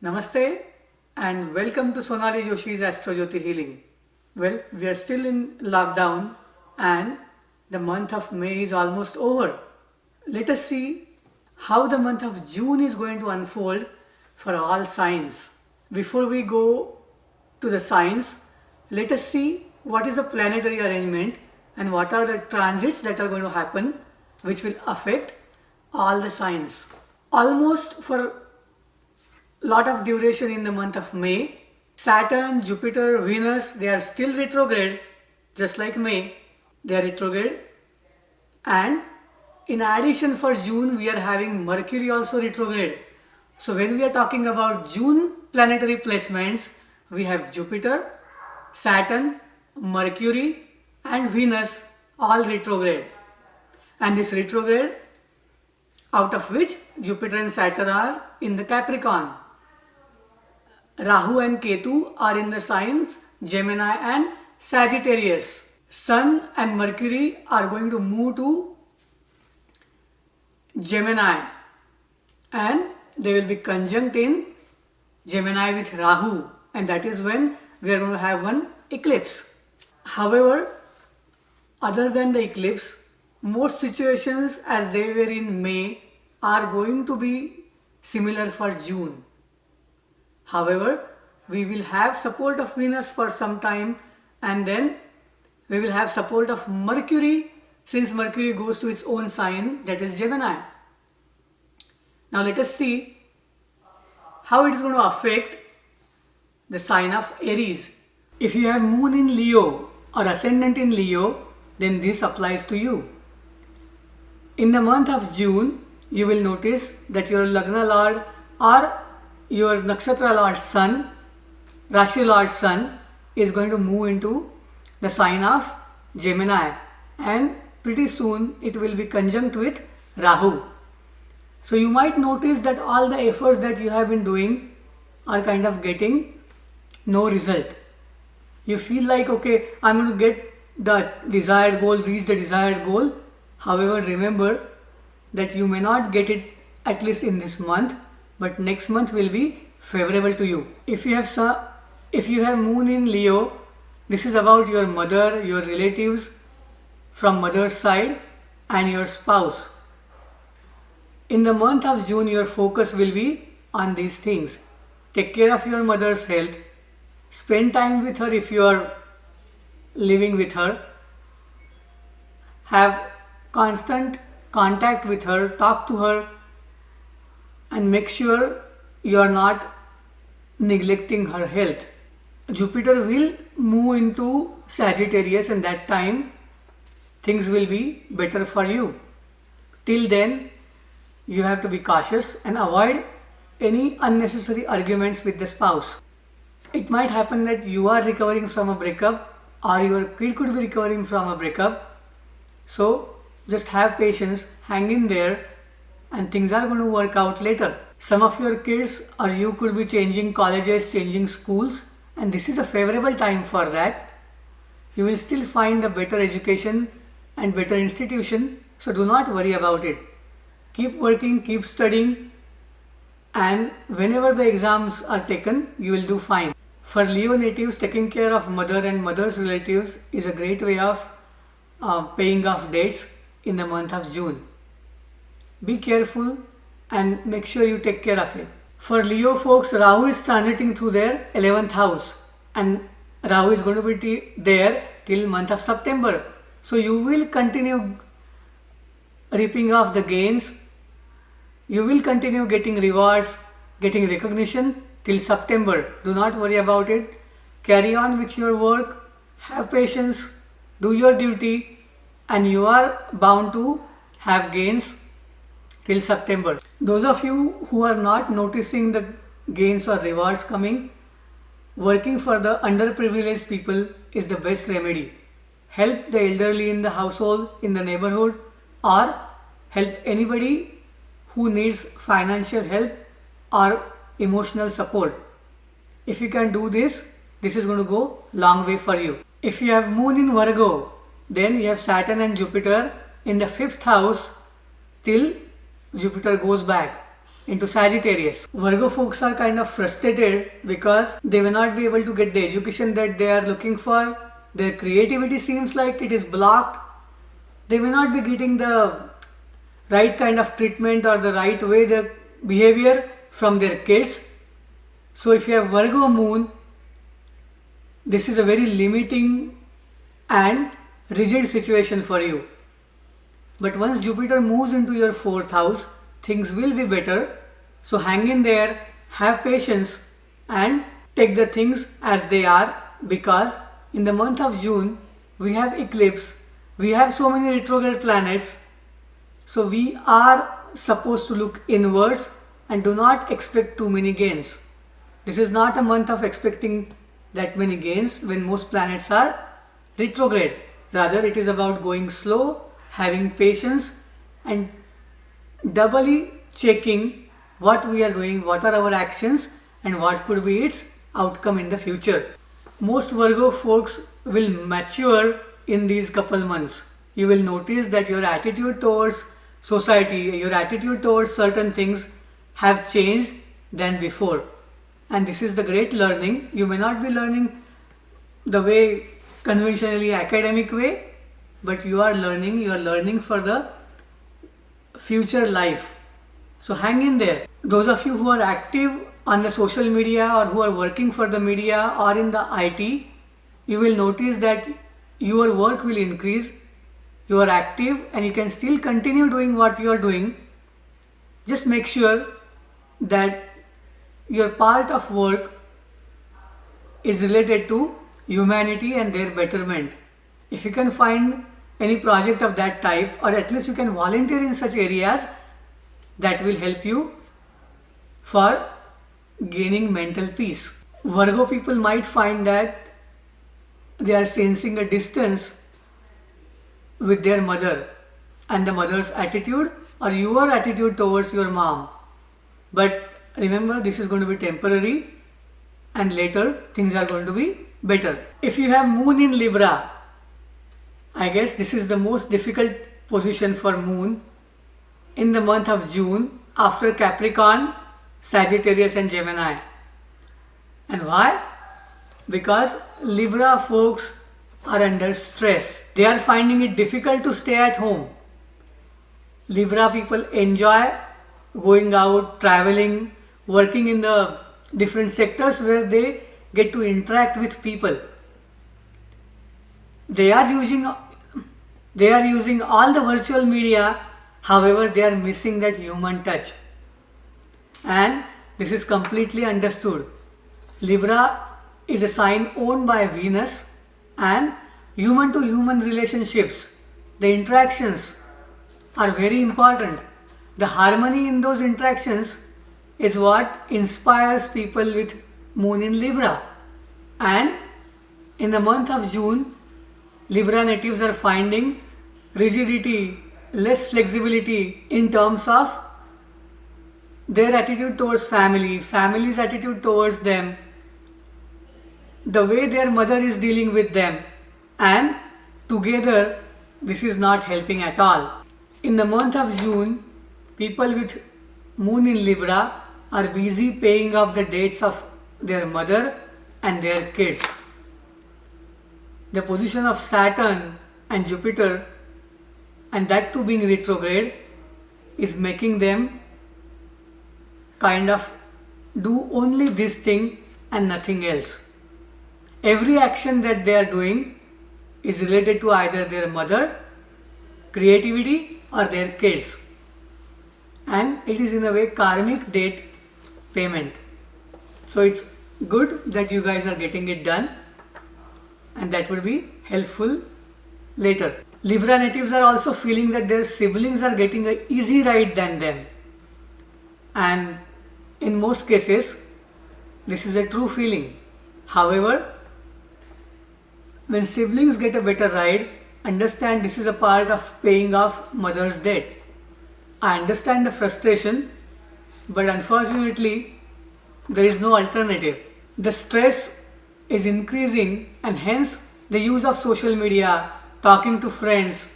Namaste and welcome to Sonali Joshi's Astrojyoti Healing. Well, we are still in lockdown and the month of May is almost over. Let us see how the month of June is going to unfold for all signs. Before we go to the signs, let us see what is the planetary arrangement and what are the transits that are going to happen which will affect all the signs. Almost for lot of duration in the month of May. Saturn, Jupiter, Venus, they are still retrograde, just like May, they are retrograde. And in addition for June, we are having Mercury also retrograde. So when we are talking about June planetary placements, we have Jupiter, Saturn, Mercury and Venus all retrograde. And this retrograde, out of which Jupiter and Saturn are in the Capricorn. Rahu and Ketu are in the signs Gemini and Sagittarius. Sun and Mercury are going to move to Gemini and they will be conjunct in Gemini with Rahu, and that is when we are going to have one eclipse. However, other than the eclipse, most situations as they were in May are going to be similar for June. However, we will have support of Venus for some time and then we will have support of Mercury since Mercury goes to its own sign, that is Gemini. Now let us see how it is going to affect the sign of Aries. If you have moon in Leo or ascendant in Leo, then this applies to you. In the month of June, you will notice that your Lagna Lord or your Nakshatra Lord Sun, Rashi Lord Sun is going to move into the sign of Gemini and pretty soon it will be conjunct with Rahu. So you might notice that all the efforts that you have been doing are kind of getting no result. You feel like, okay, I'm going to get the desired goal, reach the desired goal. However, remember that you may not get it at least in this month, but next month will be favorable to you. If you have moon in Leo, this is about your mother, your relatives from mother's side and your spouse. In the month of June, your focus will be on these things. Take care of your mother's health. Spend time with her if you are living with her. Have constant contact with her, talk to her, and make sure you are not neglecting her health. Jupiter will move into Sagittarius and that time things will be better for you. Till then, you have to be cautious and avoid any unnecessary arguments with the spouse. It might happen that you are recovering from a breakup or your kid could be recovering from a breakup. So just have patience, hang in there, and things are going to work out later. Some of your kids or you could be changing colleges, changing schools, and this is a favorable time for that. You will still find a better education and better institution, so do not worry about it. Keep working, keep studying, and whenever the exams are taken, you will do fine. For Leo natives, taking care of mother and mother's relatives is a great way of paying off debts in the month of June. Be careful and make sure you take care of it. For Leo folks, Rahu is transiting through their 11th house and Rahu is going to be there till month of September. So you will continue reaping off the gains. You will continue getting rewards, getting recognition till September. Do not worry about it. Carry on with your work. Have patience. Do your duty and you are bound to have gains till September. Those of you who are not noticing the gains or rewards coming, working for the underprivileged people is the best remedy. Help the elderly in the household, in the neighborhood, or help anybody who needs financial help or emotional support. If you can do this, this is going to go long way for you. If you have moon in Virgo, then you have Saturn and Jupiter in the 5th house till Jupiter goes back. into Sagittarius. Virgo folks are kind of frustrated because they will not be able to get the education that they are looking for. Their creativity seems like it is blocked. They may not be getting the right kind of treatment or the right way the behavior from their kids. So if you have Virgo moon, this is a very limiting and rigid situation for you. But once Jupiter moves into your 4th house, things will be better. So hang in there, have patience and take the things as they are, because in the month of June we have eclipse, we have so many retrograde planets. So we are supposed to look inwards and do not expect too many gains. This is not a month of expecting that many gains when most planets are retrograde. Rather, it is about going slow, having patience and doubly checking what we are doing, what are our actions and what could be its outcome in the future. Most Virgo folks will mature in these couple months. You will notice that your attitude towards society, your attitude towards certain things have changed than before. And this is the great learning. You may not be learning the way conventionally academic way, but you are learning for the future life. So hang in there. Those of you who are active on the social media or who are working for the media or in the IT, you will notice that your work will increase. You are active and you can still continue doing what you are doing. Just make sure that your part of work is related to humanity and their betterment. If you can find any project of that type, or at least you can volunteer in such areas, that will help you for gaining mental peace. Virgo people might find that they are sensing a distance with their mother and the mother's attitude or your attitude towards your mom. But remember, this is going to be temporary and later things are going to be better. If you have moon in Libra, I guess this is the most difficult position for moon in the month of June after Capricorn, Sagittarius and Gemini. And why? Because Libra folks are under stress. They are finding it difficult to stay at home. Libra people enjoy going out, traveling, working in the different sectors where they get to interact with people. They are using all the virtual media, however they are missing that human touch. And this is completely understood. Libra is a sign owned by Venus, and human to human relationships, the interactions are very important. The harmony in those interactions is what inspires people with moon in Libra. And in the month of June, Libra natives are finding rigidity, less flexibility in terms of their attitude towards family, family's attitude towards them, the way their mother is dealing with them, and together this is not helping at all. In the month of June, people with moon in Libra are busy paying off the debts of their mother and their kids. The position of Saturn and Jupiter, and that too being retrograde, is making them kind of do only this thing and nothing else. Every action that they are doing is related to either their mother, creativity or their kids. And it is in a way karmic debt payment. So it's good that you guys are getting it done, and that will be helpful later. Libra natives are also feeling that their siblings are getting an easy ride than them. And in most cases, this is a true feeling. However, when siblings get a better ride, understand this is a part of paying off mother's debt. I understand the frustration, but unfortunately, there is no alternative. The stress is increasing, and hence the use of social media, talking to friends,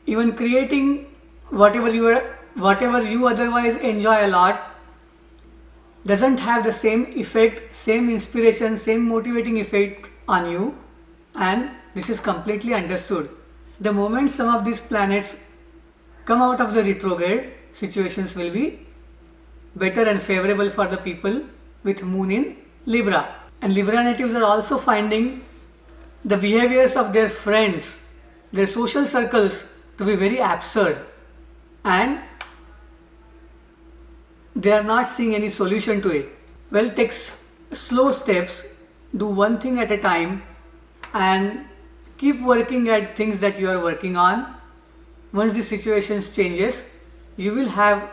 even creating whatever whatever you otherwise enjoy a lot doesn't have the same effect, same inspiration, same motivating effect on you, and this is completely understood. The moment some of these planets come out of the retrograde, situations will be better and favorable for the people with moon in Libra. And Libra natives are also finding the behaviors of their friends, their social circles to be very absurd, and they are not seeing any solution to it. Well, take slow steps, do one thing at a time, and keep working at things that you are working on. Once the situations changes, you will have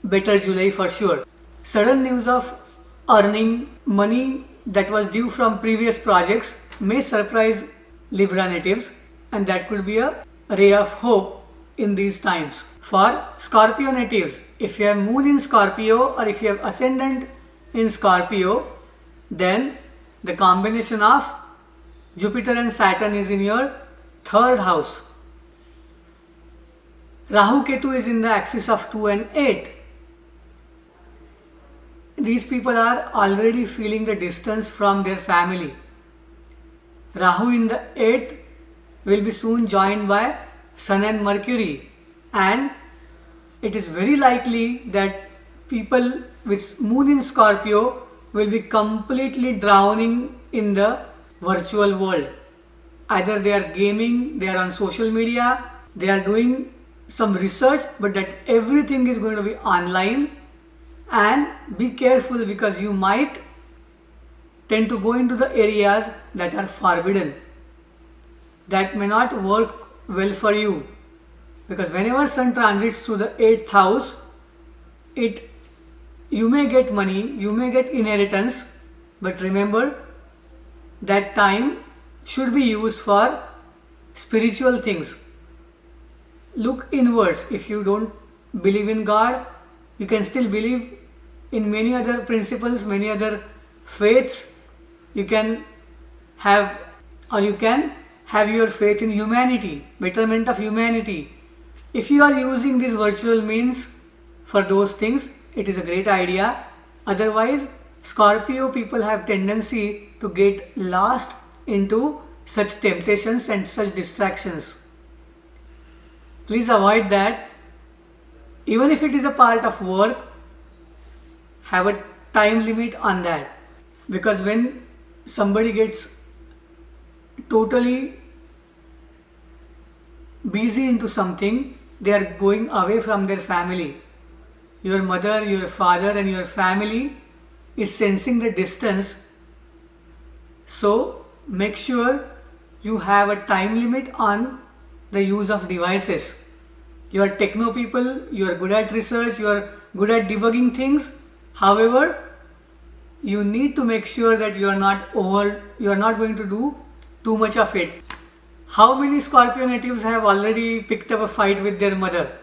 better July for sure. Sudden news of earning money that was due from previous projects may surprise Libra natives, and that could be a ray of hope in these times. For Scorpio natives, if you have moon in Scorpio or if you have ascendant in Scorpio, then the combination of Jupiter and Saturn is in your third house. Rahu Ketu is in the axis of 2 and 8. These people are already feeling the distance from their family. Rahu in the 8th will be soon joined by Sun and Mercury, and it is very likely that people with moon in Scorpio will be completely drowning in the virtual world. Either they are gaming, they are on social media, they are doing some research, but that everything is going to be online. And be careful, because you might tend to go into the areas that are forbidden. That may not work well for you, because whenever Sun transits through the 8th house, you may get money, you may get inheritance, but remember that time should be used for spiritual things. Look inwards. If you don't believe in God, you can still believe in many other principles, many other faiths. You can have your faith in humanity, betterment of humanity. If you are using these virtual means for those things, it is a great idea. Otherwise, Scorpio people have tendency to get lost into such temptations and such distractions. Please avoid that. Even if it is a part of work, have a time limit on that. Because when somebody gets totally busy into something, they are going away from their family. Your mother, your father and your family is sensing the distance. So make sure you have a time limit on the use of devices. You are techno people, you are good at research, you are good at debugging things. However, you need to make sure that you are not going to do too much of it. How many Scorpio natives have already picked up a fight with their mother?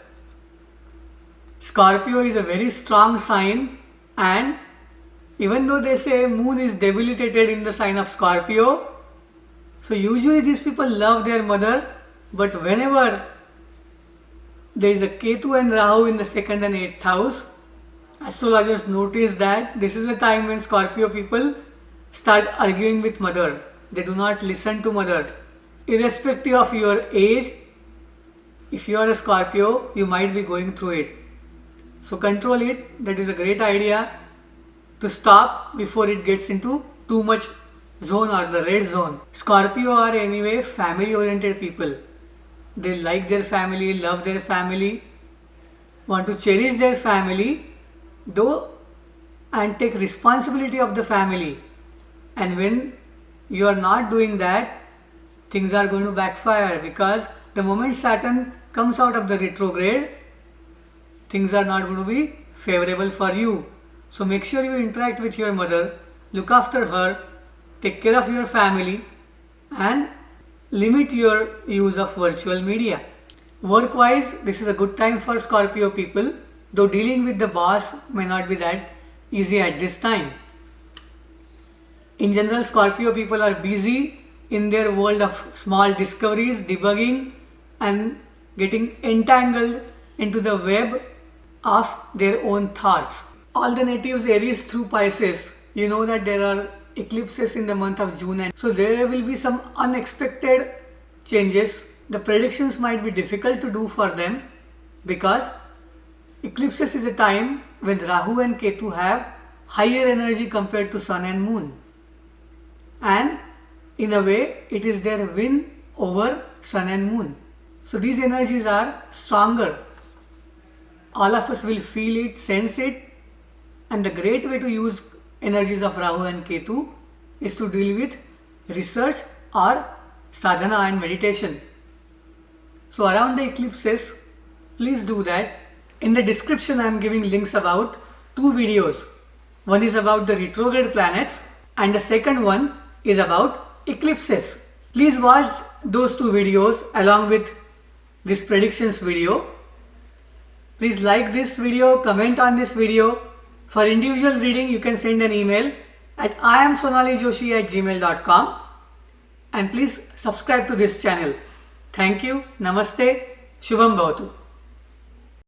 Scorpio is a very strong sign, and even though they say moon is debilitated in the sign of Scorpio, so usually these people love their mother, but whenever there is a Ketu and Rahu in the 2nd and 8th house, astrologers notice that this is a time when Scorpio people start arguing with mother. They do not listen to mother. Irrespective of your age, if you are a Scorpio, you might be going through it. So control it. That is a great idea to stop before it gets into too much zone or the red zone. Scorpio are anyway family oriented people. They like their family, love their family, want to cherish their family, though, and take responsibility of the family. And when you are not doing that, things are going to backfire, because the moment Saturn comes out of the retrograde, things are not going to be favorable for you. So make sure you interact with your mother, look after her, take care of your family, and limit your use of virtual media. Work-wise, this is a good time for Scorpio people, though dealing with the boss may not be that easy at this time. In general, Scorpio people are busy in their world of small discoveries, debugging, and getting entangled into the web of their own thoughts. All the natives Aries through Pisces, you know that there are eclipses in the month of June, and so there will be some unexpected changes. The predictions might be difficult to do for them because eclipses is a time when Rahu and Ketu have higher energy compared to Sun and Moon, and in a way it is their win over Sun and Moon. So these energies are stronger. All of us will feel it, sense it, and the great way to use energies of Rahu and Ketu is to deal with research or sadhana and meditation. So around the eclipses, please do that. In the description I am giving links about 2 videos. One is about the retrograde planets and the second one is about eclipses. Please watch those 2 videos along with this predictions video. Please like this video, comment on this video. For individual reading, you can send an email at iamsonalijoshi@gmail.com, and please subscribe to this channel. Thank you. Namaste. Shubham Bhavatu.